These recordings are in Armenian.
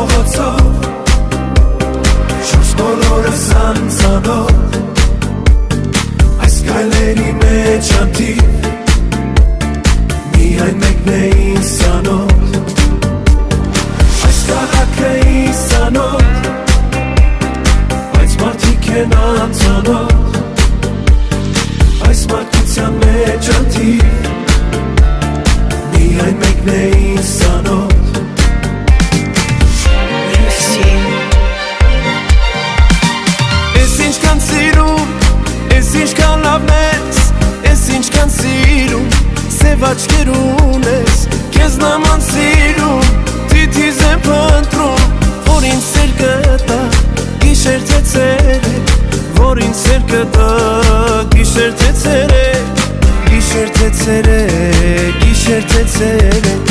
փողոցով Շուրջ բոլորս անծանոթ Այս գայլերի մեջ անթիվ Միայն մեկն է ինձ անոթ Այս քաղաքը ինձ անոթ Բայց մարդիկ են անծանոթ Այս մարդկության մեջ անթիվ Միայն մեկն է ինձ անոթ Ես ինչքան սիրում, ես ինչքան լավն ես Ես ինչքան սիրում, սև աչքերուն ես Քեզ նման սիրում, թիթիզ եմ փնտրում Որ ինձ սեր կտա, գիշեր թե ցերեկ Որ ինձ սեր կտա, գիշեր թե ցերեկ Գիշեր թե ցերեկ, գիշեր թե ցերեկ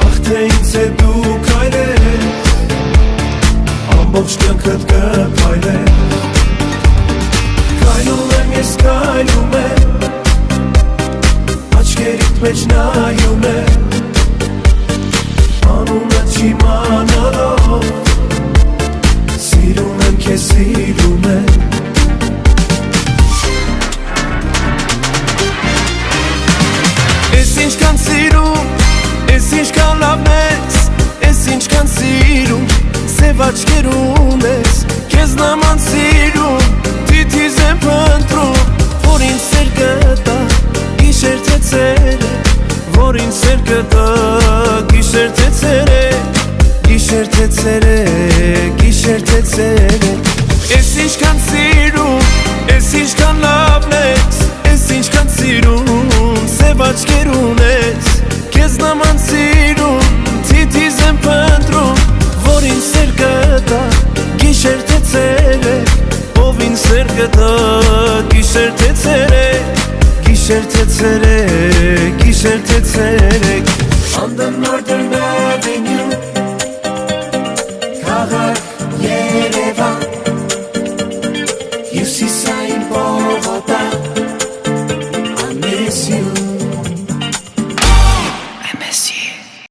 Ախ թե ինձ է դու քայլել Ամբողջ կյանքդ կփայլել Քայլում եմ ես քայլում եմ Աչքերիդ մեջ նայում եմ Անունդ չիմանալով Սիրում եմ քեզ սիրում եմ Ես ինչքան սիրում, ես ինչքան լավն ես Ես ինչքան սիրում, սև աչքերուն ես Քեզ նման սիրում, թիթիզ եմ փնտրում Որ ինձ սեր կտա, գիշեր թե ցերեկ Որ ինձ սեր կտա, գիշեր թե ցերեկ Գիշեր թե ցերեկ, գիշեր թե ցերեկ Ես ինչքան սիրում, ես ինչքան լավն ես Ես ինչքան սիրում, սև աչքերուն ես Քեզ նման սիրում, թիթիզ եմ փնտրում Որ ինձ սեր կտա, գիշեր թե ցերեկ Ով ինձ սեր կտա, գիշեր թե ցերեկ Գիշեր թե ցերեկ, գիշեր թե ցերեկ On the Northern Avenue Քաղաք Երևան Հյուսիսային Բողոքա